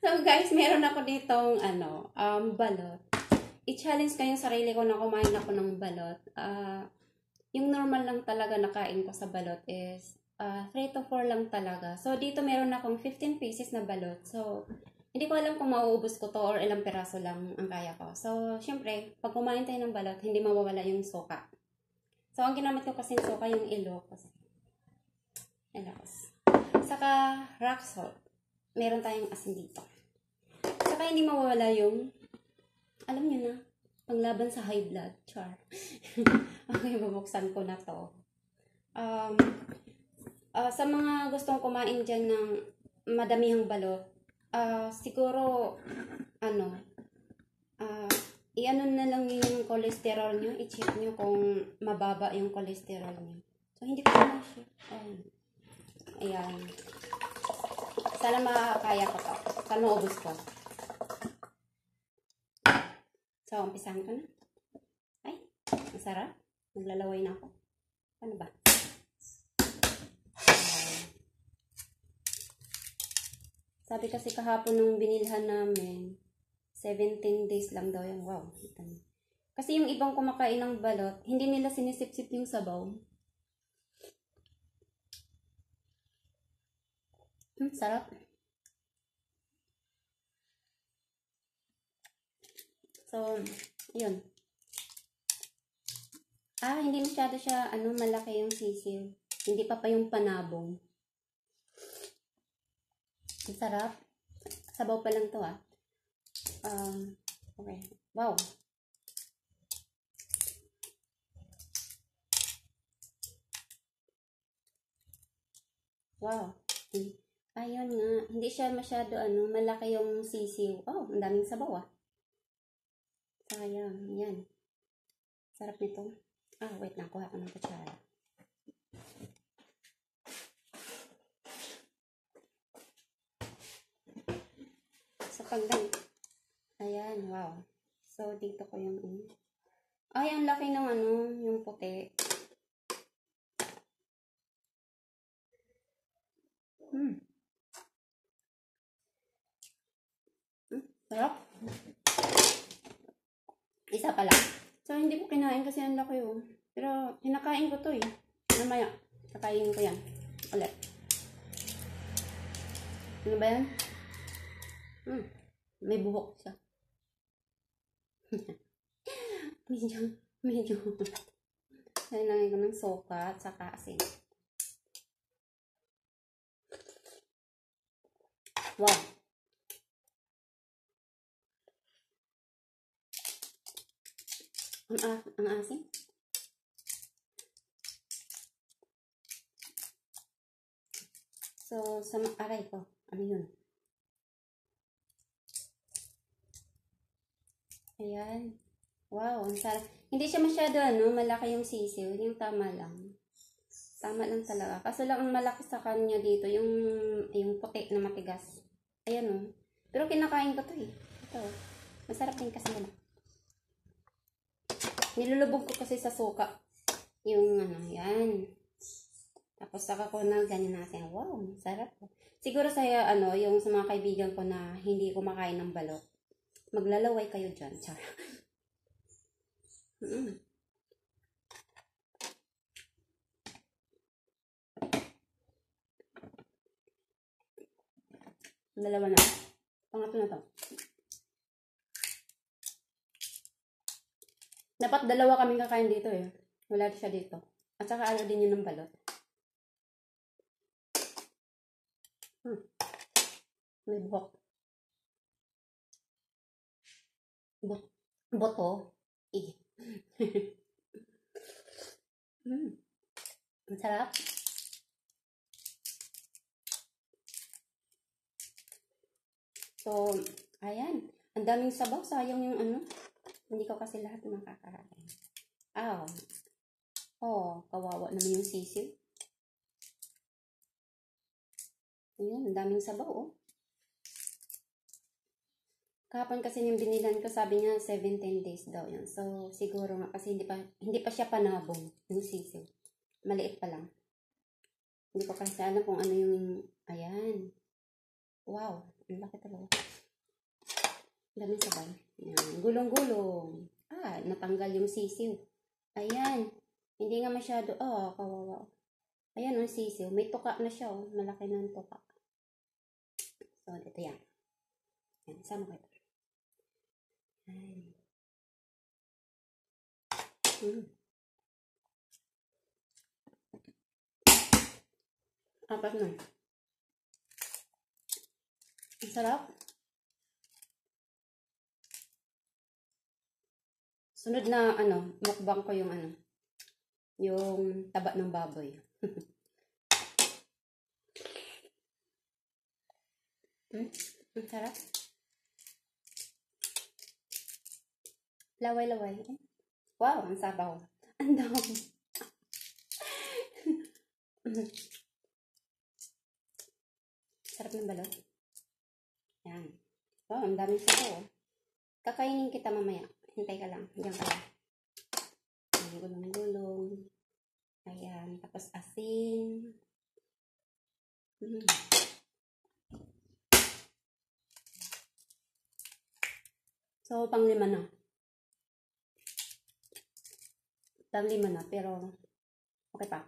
So guys, meron ako ditong balot. I-challenge ko yung sarili ko na kumain ako ng balot. Yung normal lang talaga nakain ko sa balot is 3 to 4 lang talaga. So dito meron akong 15 pieces na balot. So hindi ko alam kung mauubos ko to or ilang peraso lang ang kaya ko. So syempre, pag kumain tayo ng balot, hindi mawawala yung suka. So ang ginamit ko kasi suka yung Ilocos. Saka rock salt. Meron tayong asin dito. Saka hindi mawawala yung, alam nyo na, panglaban sa high blood. Char. Okay, bubuksan ko na to. Sa mga gustong kumain dyan ng madamihang balot, siguro, i-ano na lang yung cholesterol nyo. I-check nyo kung mababa yung cholesterol nyo. So, hindi ko na siya. Ayan. Sana makakaya ko to. Sana maubos ko. So, umpisahan ko na. Ay, masarap. Naglalaway na ako. Ano ba? Sabi kasi kahapon nung binilhan namin, 17 days lang daw yung wow. Kasi yung ibang kumakain ng balot, hindi nila sinisip-sip yung sabaw. Sarap. So, yun. Hindi masyado siya, malaki yung sisiw. Hindi pa yung panabong. Ang sarap. Sabaw pa lang to, okay. Wow. Wow. Ayun nga. Hindi siya masyado, malaki yung sisiw. Oh, ang daming sabaw, sayang. Yan. Sarap nito. Wait lang. Kuha ko ng kutsara. Sa paggan. Ayan, wow. So, dito ko yung, ang laki ng, yung puti. Sarap. Isa pala. So, hindi ko kinain kasi ang laki, Pero, kinakain ko to, Namaya, kakainin ko yan. Ulit. Ano ba yan? May buhok siya. medyo. Kailangan ko ng suka at saka asin. Wow. Ang asin. So, sa aray ko, ano yun? Ayan. Wow, ang sarap. Hindi siya masyado, malaki yung sisiw. Yung tama lang. Tama lang talaga. Kaso lang ang malaki sa kanya dito, yung puti na matigas. Ayan, Pero kinakain ko to, Ito. Masarap din kasi nila. Nilulubog ko kasi sa suka. Yung yan. Tapos saka ko na ganyan natin. Wow, sarap. Siguro sa yung sa mga kaibigan ko na hindi kumakain ng balot. Maglalaway kayo dyan. Char. Dalawa na. Pangatlo na to. Dapat dalawa kaming kakain dito, Wala siya dito. At saka ayaw din yun ng balot. May buhok. Boto. Ang sarap. So, ayan. Ang daming sabaw. Sayang yung Hindi ko kasi lahat makakain. Kawawa naman yung sisiw. Ayan, ang daming sabaw, Kahapon kasi yung binilan ko, sabi niya 17 days daw yan. So, siguro nga kasi hindi pa siya panabong yung sisiw. Maliit pa lang. Hindi ko kasi alam kung ano yung, ayan. Wow, ang laki talaga. Dami sabay. Ayan, gulong-gulong. Natanggal yung sisiw. Ayan. Hindi nga masyado. Kawawa. Ayan, ang sisiw. May tuka na siya, oh. Malaki na ang tuka. So, ito yan. Ayan, isama ko ito. Ayan. Apat na. Ang sarap. Sunod na, mukbang ko yung yung taba ng baboy. Ang sarap. Laway-laway. Wow, ang sabaw. Ang dami. Sarap ng balot. Yan. Wow, ang daming sabaw. Kakainin kita mamaya. Hintay ka lang. Diyan ka lang. Gulong-gulong. Ayan. Tapos asin. So, pang-5 na. Pang-5 na, pero okay pa.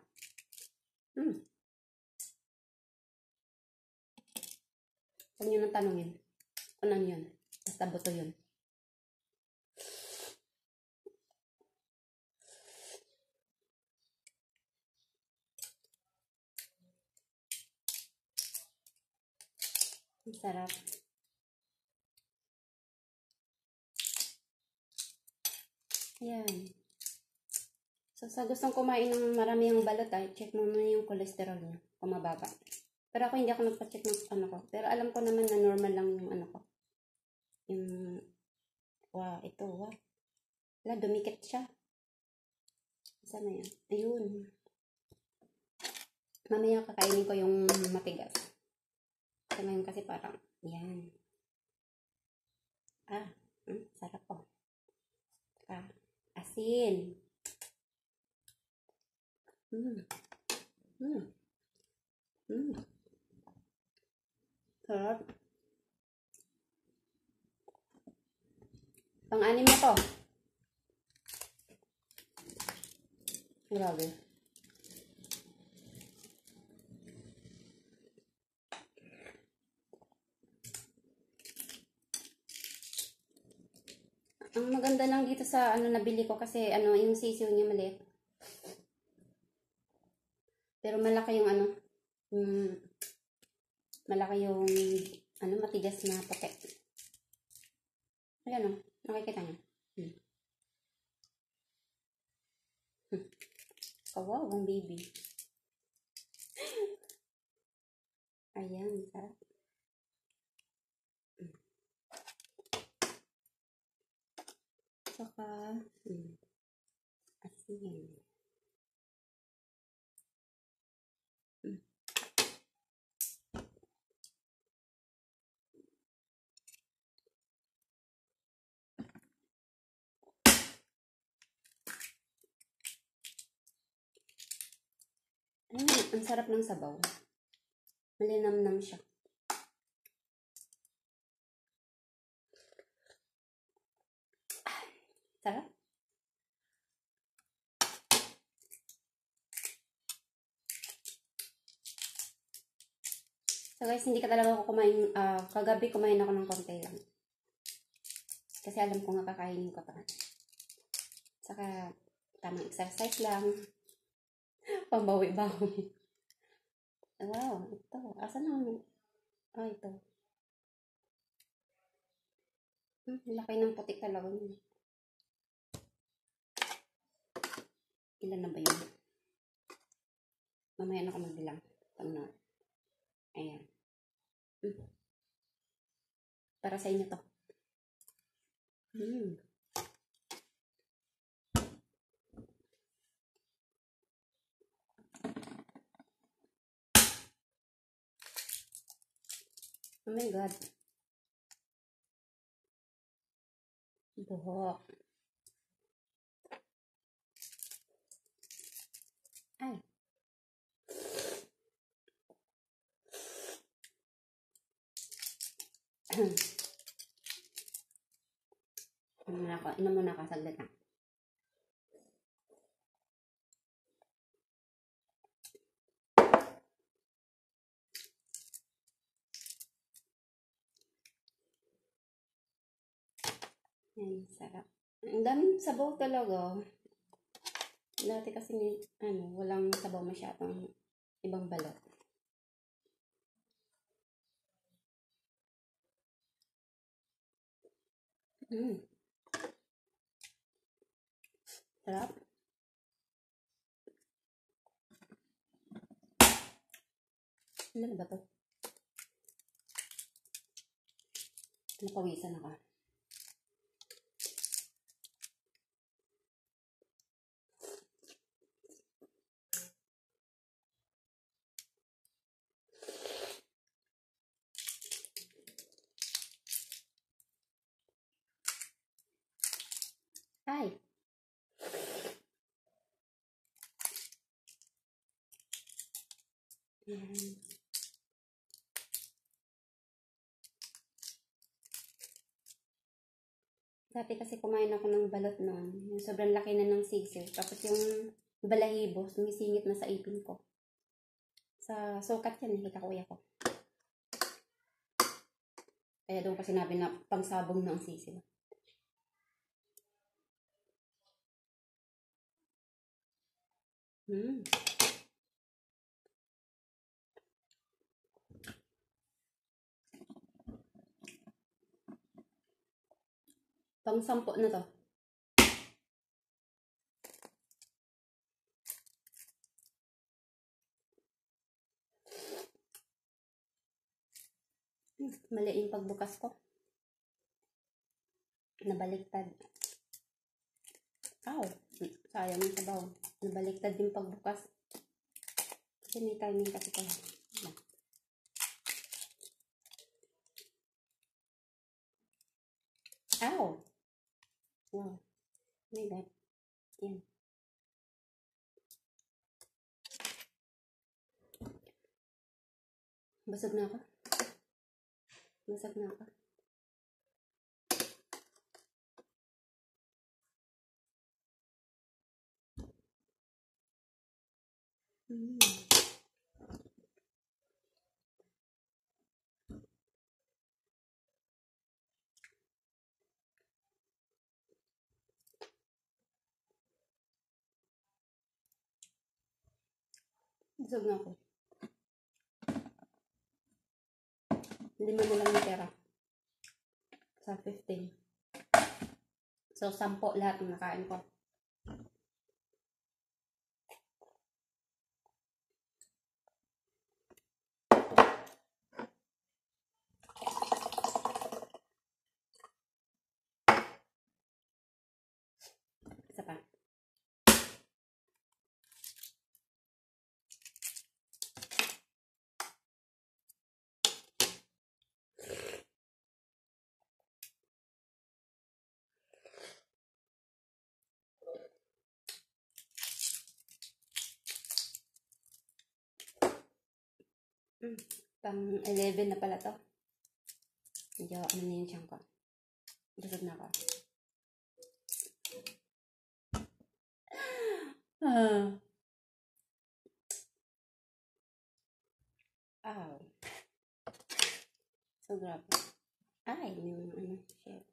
Huwag nyo nang tanongin. Ano yun? Basta buto yun. Ang sarap. Ayan. So, sa gustong kumain ng marami yung balot, check mo muna yung cholesterol niya. Kung mababa. Pero ako hindi ako nagpa-check ng ko. Pero alam ko naman na normal lang yung ko. Yung, ito, Wala, dumikit siya. Saan na yan? Ayun. Mamaya kakainin ko yung matigas. So, ngayon kasi parang, yan. Sarap po. Asin. Sarap. Pang-anim na to. Grabe. Ang maganda lang dito sa nabili ko kasi yung sisiw niya maliit. Pero malaki yung malaki yung matigas na puti. Ayan nakikita niyo. Wow, ang baby. Ayan, sarap. Saka, asin. Ang sarap ng sabaw. Malinamnam siya. Sarap. So guys, hindi ka talaga ako kumain, kagabi kumain ako ng konti lang. Kasi alam ko nga kakainin ko pa. Saka, tamang exercise lang. Pambawi-bawi. Wow, ito. Asan ang, ito. Laki ng putik talaga niya. Ilan na ba yun? Mamaya na ako magbilang. Ayan. Para sa inyo to. Oh my God. Buhok. Ay. Inom muna ako saglit na. Ay, sarap. Ang daming sabaw talaga. Dati kasi walang sabaw masyadong ibang balot. Sarap. Ano ba to? Napawisan ako. Ay! Dati kasi kumain ako ng balot noon. Yung sobrang laki na ng sisig. Tapos yung balahibo, sumisingit na sa ipin ko. Sa sukat yan, nakita kuya ko. Kaya doon ko sinabi na pangsabong ng sisig. Pang-sampo na to. Mali yung pagbukas ko. Nabaliktad. Aw, sayang yung sabaw. Nabaliktad yung pagbukas. Kasi may timing kasi ko. Aw! Wow. Oh my God. Yan. Basag na ako. Basag na ako. Busog na ako. Hindi mo na lang natira. Sa 15. So, 10 lahat ng nakain ko. Isa pa. Pang 11 na pala to. Medyo ano na yung tiyan ko. Busog na ako. Ow. So, grabe. Ay, yung shit.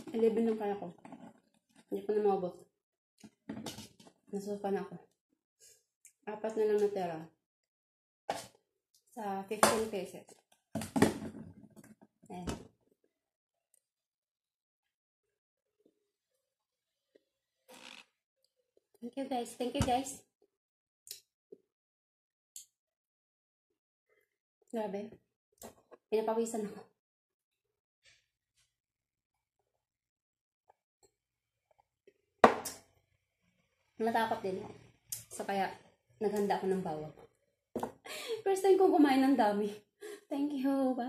Eleven lang kaya ko. Hindi ko na maubos. Nasuka na ako. 4 na lang natira. Sa 15 pesos. Ayan. Thank you guys. Thank you guys. Grabe. Pinapawisan ako. Natakot din ako. So kaya naghanda ako ng bawang. First time kong kumain ng dami. Thank you. Bye.